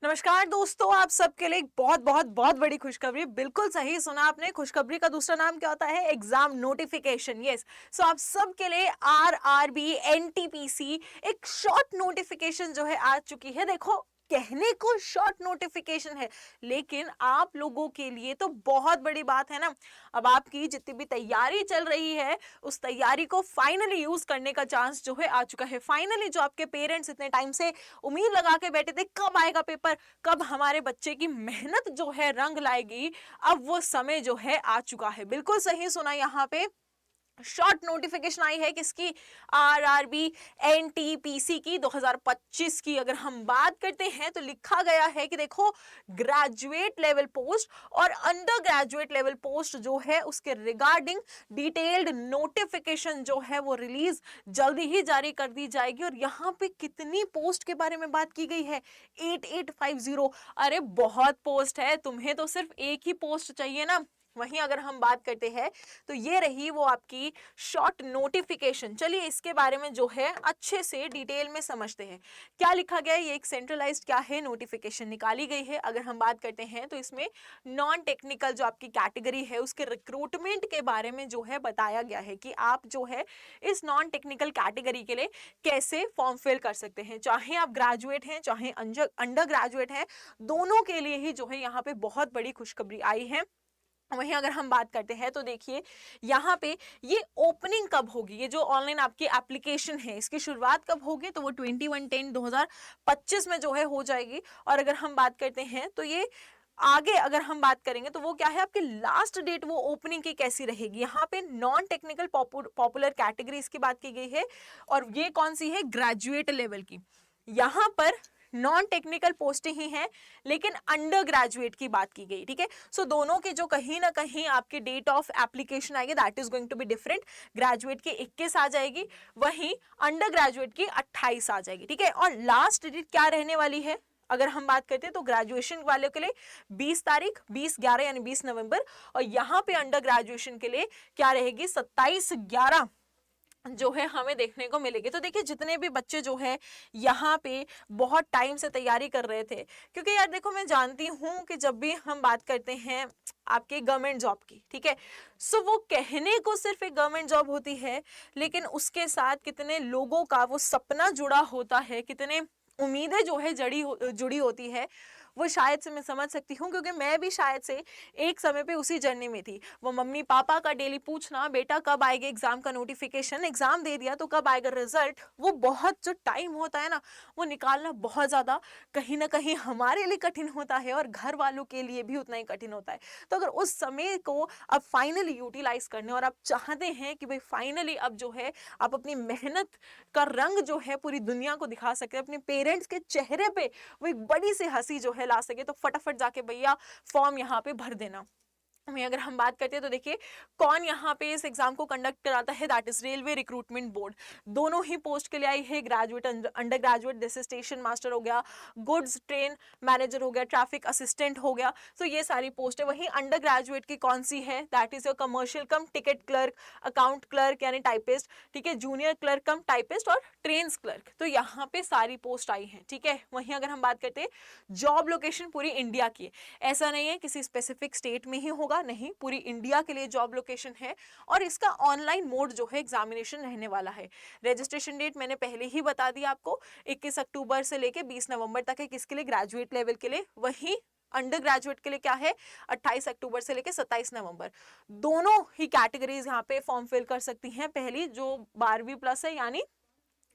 नमस्कार दोस्तों, आप सबके लिए एक बहुत बहुत बहुत बड़ी खुशखबरी। बिल्कुल सही सुना आपने। खुशखबरी का दूसरा नाम क्या होता है? Exam notification. यस, सो आप सबके लिए आरआरबी एनटीपीसी एक शॉर्ट नोटिफिकेशन जो है आ चुकी है। देखो, कहने को शॉर्ट नोटिफिकेशन है, लेकिन आप लोगों के लिए तो बहुत बड़ी बात है ना। अब आपकी जितनी भी तैयारी चल रही है, उस तैयारी को फाइनली यूज करने का चांस जो है आ चुका है। फाइनली जो आपके पेरेंट्स इतने टाइम से उम्मीद लगा के बैठे थे कब आएगा पेपर, कब हमारे बच्चे की मेहनत जो है रंग लाएगी, अब वो समय जो है आ चुका है। बिल्कुल सही सुना, यहाँ पे शॉर्ट नोटिफिकेशन आई है किसकी? आरआरबी एनटीपीसी की 2025 की। अगर हम बात करते हैं तो लिखा गया है कि देखो, ग्रेजुएट लेवल पोस्ट और अंडर ग्रेजुएट लेवल पोस्ट जो है उसके रिगार्डिंग डिटेल्ड नोटिफिकेशन जो है वो रिलीज जल्दी ही जारी कर दी जाएगी। और यहाँ पे कितनी पोस्ट के बारे में बात की गई है? 8850। अरे बहुत पोस्ट है, तुम्हें तो सिर्फ एक ही पोस्ट चाहिए ना। वहीं अगर हम बात करते हैं तो ये रही वो आपकी शॉर्ट नोटिफिकेशन। चलिए इसके बारे में जो है अच्छे से डिटेल में समझते हैं क्या लिखा गया है। ये एक सेंट्रलाइज्ड क्या है, नोटिफिकेशन निकाली गई है। अगर हम बात करते हैं तो इसमें नॉन टेक्निकल जो आपकी कैटेगरी है उसके रिक्रूटमेंट के बारे में जो है बताया गया है कि आप जो है इस नॉन टेक्निकल कैटेगरी के लिए कैसे फॉर्म फिल कर सकते हैं। चाहे आप ग्रेजुएट हैं चाहे अंडर ग्रेजुएट हैं, दोनों के लिए ही जो है यहाँ पे बहुत बड़ी खुशखबरी आई है। वहीं अगर हम बात करते हैं तो देखिए यहाँ पे ये ओपनिंग कब होगी, ये जो ऑनलाइन आपकी एप्लीकेशन है इसकी शुरुआत कब होगी, तो वो 21/10/2025 में जो है हो जाएगी। और अगर हम बात करते हैं तो ये आगे अगर हम बात करेंगे तो वो क्या है, आपकी लास्ट डेट वो ओपनिंग की कैसी रहेगी। यहाँ पे नॉन टेक्निकल पॉपुलर कैटेगरीज की बात की गई है और ये कौन सी है, ग्रेजुएट लेवल की। यहाँ पर नॉन टेक्निकल पोस्टें ही हैं लेकिन अंडर ग्रेजुएट की बात की गई। ठीक है, सो दोनों के जो कहीं ना कहीं आपके डेट ऑफ एप्लीकेशन आएगी that is going to be different. Graduate की 21 आ जाएगी, वहीं अंडर ग्रेजुएट की 28 आ जाएगी। ठीक है, और लास्ट डेट क्या रहने वाली है अगर हम बात करते हैं तो ग्रेजुएशन वालों के लिए 20 तारीख 20/11 यानी 20 नवंबर, और यहाँ पे अंडर ग्रेजुएशन के लिए क्या रहेगी, 27/11 जो है हमें देखने को मिलेगी। तो देखिए जितने भी बच्चे जो है यहाँ पे बहुत टाइम से तैयारी कर रहे थे, क्योंकि यार देखो मैं जानती हूँ कि जब भी हम बात करते हैं आपके गवर्नमेंट जॉब की, ठीक है, सो वो कहने को सिर्फ एक गवर्नमेंट जॉब होती है, लेकिन उसके साथ कितने लोगों का वो सपना जुड़ा होता है, कितने उम्मीदें जो है जुड़ी होती है, वो शायद से मैं समझ सकती हूँ। क्योंकि मैं भी शायद से एक समय पे उसी जर्नी में थी। वो मम्मी पापा का डेली पूछना, बेटा कब आएगा एग्जाम का नोटिफिकेशन, एग्जाम दे दिया तो कब आएगा रिजल्ट, वो बहुत जो टाइम होता है ना वो निकालना बहुत ज़्यादा कहीं ना कहीं हमारे लिए कठिन होता है और घर वालों के लिए भी उतना ही कठिन होता है। तो अगर उस समय को अब फाइनली यूटिलाइज करने और आप चाहते हैं कि भाई फाइनली अब जो है आप अपनी मेहनत का रंग जो है पूरी दुनिया को दिखा सके, अपने पेरेंट्स के चेहरे पे वो एक बड़ी सी हंसी जो है ला सके, तो फटाफट जाके भैया फॉर्म यहाँ पे भर देना। में अगर हम बात करते हैं तो देखिए कौन यहाँ पे इस एग्जाम को कंडक्ट कराता है, that is railway recruitment board. दोनों ही पोस्ट के लिए आई है, ग्रेजुएट अंडर ग्रेजुएट। जैसे स्टेशन मास्टर हो गया, गुड्स ट्रेन मैनेजर हो गया, ट्रैफिक असिस्टेंट हो गया, तो ये सारी पोस्ट है। वहीं अंडर ग्रेजुएट की कौन सी है, that is your commercial come ticket clerk, account clerk यानी टाइपिस्ट, ठीक है, जूनियर क्लर्क कम टाइपिस्ट और ट्रेन क्लर्क। तो यहाँ पे सारी पोस्ट आई है। ठीक है, वहीं अगर हम बात करते हैं जॉब लोकेशन पूरी इंडिया की है, ऐसा नहीं है किसी स्पेसिफिक स्टेट में ही होगा, नहीं, पूरी इंडिया के लिए जॉब लोकेशन है। और इसका ऑनलाइन मोड जो है एग्जामिनेशन रहने वाला है। रजिस्ट्रेशन डेट मैंने पहले ही बता दिया आपको, 21 अक्टूबर से लेके 20 नवंबर तक है। किसके लिए, ग्रेजुएट लेवल के लिए। वहीं अंडर ग्रेजुएट के लिए क्या है, 28 अक्टूबर से लेके 27 नवंबर। दोनों ही कैटेगरीज यहाँ पे फॉर्म फिल कर सकती हैं। पहली जो 12वीं प्लस है यानी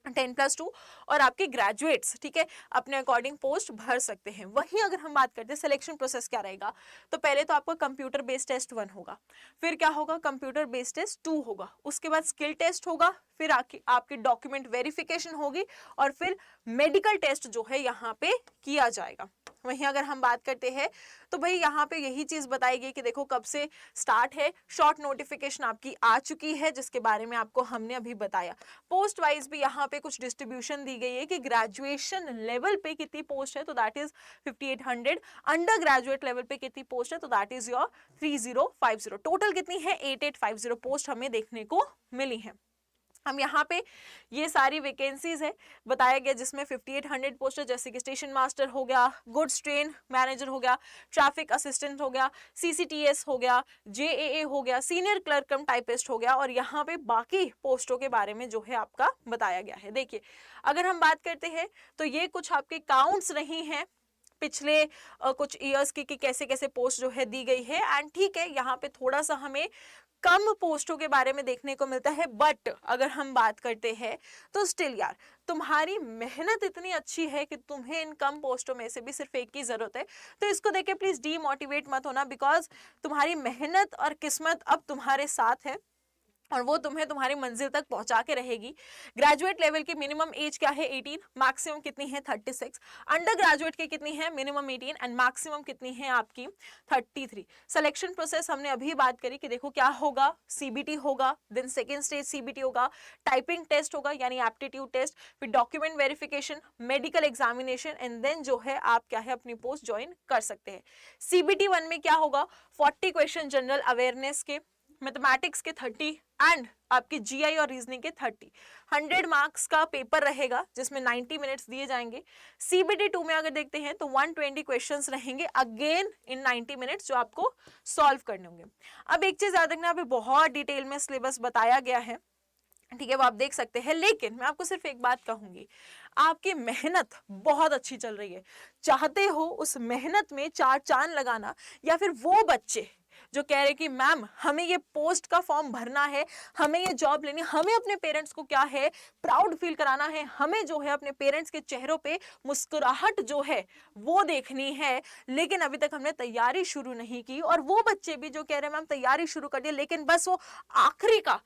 10+2, और आपके ग्रेजुएट्स, ठीक है, अपने अकॉर्डिंग पोस्ट भर सकते हैं। वहीं अगर हम बात करते हैं सिलेक्शन प्रोसेस क्या रहेगा, तो पहले तो आपका कंप्यूटर बेस्ड टेस्ट 1 होगा, फिर क्या होगा, कंप्यूटर बेस्ड टेस्ट 2 होगा, उसके बाद स्किल टेस्ट होगा, फिर आपकी डॉक्यूमेंट वेरिफिकेशन होगी, और फिर मेडिकल टेस्ट जो है यहाँ पे किया जाएगा। वहीं अगर हम बात करते हैं तो भाई यहाँ पे यही चीज बताई गई कि देखो कब से स्टार्ट है। शॉर्ट नोटिफिकेशन आपकी आ चुकी है जिसके बारे में आपको हमने अभी बताया। पोस्ट वाइज भी यहाँ पे कुछ डिस्ट्रीब्यूशन दी गई है कि ग्रेजुएशन लेवल पे कितनी पोस्ट है, तो that is 5800। Under graduate level पे कितनी पोस्ट है, तो दैट इज योर 3050। टोटल कितनी है, 8850 पोस्ट हमें देखने को मिली है। हम यहाँ पे ये सारी वैकेंसीज है बताया गया, जिसमें 5800 पोस्ट है, जैसे कि स्टेशन मास्टर हो गया, गुड्स ट्रेन मैनेजर हो गया, ट्रैफिक असिस्टेंट हो गया, सीसीटीएस हो गया, जेएए हो गया, सीनियर क्लर्क कम टाइपिस्ट हो गया, और यहाँ पे बाकी पोस्टों के बारे में जो है आपका बताया गया है। देखिए अगर हम बात करते हैं तो ये कुछ आपके काउंट्स नहीं है पिछले कुछ ईयर्स की कि कैसे कैसे पोस्ट जो है दी गई है, एंड ठीक है यहाँ पे थोड़ा सा हमें कम पोस्टों के बारे में देखने को मिलता है, बट अगर हम बात करते हैं तो स्टिल यार तुम्हारी मेहनत इतनी अच्छी है कि तुम्हें इन कम पोस्टों में से भी सिर्फ एक की जरूरत है। तो इसको देख के प्लीज डीमोटिवेट मत होना, बिकॉज तुम्हारी मेहनत और किस्मत अब तुम्हारे साथ है और वो तुम्हें तुम्हारी मंजिल तक पहुंचा के रहेगी। ग्रेजुएट लेवल की मिनिमम एज क्या है 18, मैक्सिमम कितनी है 36। अंडर ग्रेजुएट की कितनी है मिनिमम 18 एंड मैक्सिमम कितनी है आपकी 33। सिलेक्शन प्रोसेस हमने अभी बात करी कि देखो क्या होगा, सीबीटी होगा, देन सेकेंड स्टेज सीबीटी होगा, टाइपिंग टेस्ट होगा यानी एप्टीट्यूड टेस्ट, फिर document verification, medical examination, and then जो है आप क्या है अपनी पोस्ट ज्वाइन कर सकते हैं। सीबीटी 1 में क्या होगा, 40 क्वेश्चन जनरल अवेयरनेस के, मैथमेटिक्स के 30 एंड आपके जीआई और रीजनिंग के 30। 100 मार्क्स का पेपर रहेगा जिसमें 90 मिनट्स दिए जाएंगे। सीबीटी 2 में अगर देखते हैं तो 120 क्वेश्चंस रहेंगे अगेन इन 90 मिनट्स जो आपको सॉल्व करने होंगे। अब एक चीज याद रखना, अभी बहुत डिटेल में सिलेबस बताया गया है, ठीक है, वो आप देख सकते हैं, लेकिन मैं आपको सिर्फ एक बात कहूंगी, आपकी मेहनत बहुत अच्छी चल रही है। चाहते हो उस मेहनत में चार चांद लगाना, या फिर वो बच्चे जो कह रहे कि मैम हमें ये पोस्ट का फॉर्म भरना है, हमें ये जॉब लेनी, हमें अपने पेरेंट्स को क्या है प्राउड फील कराना है, हमें जो है अपने पेरेंट्स के चेहरों पे मुस्कुराहट जो है वो देखनी है, लेकिन अभी तक हमने तैयारी शुरू नहीं की, और वो बच्चे भी जो कह रहे हैं मैम तैयारी शुरू कर दी लेकिन बस वो आखिरी का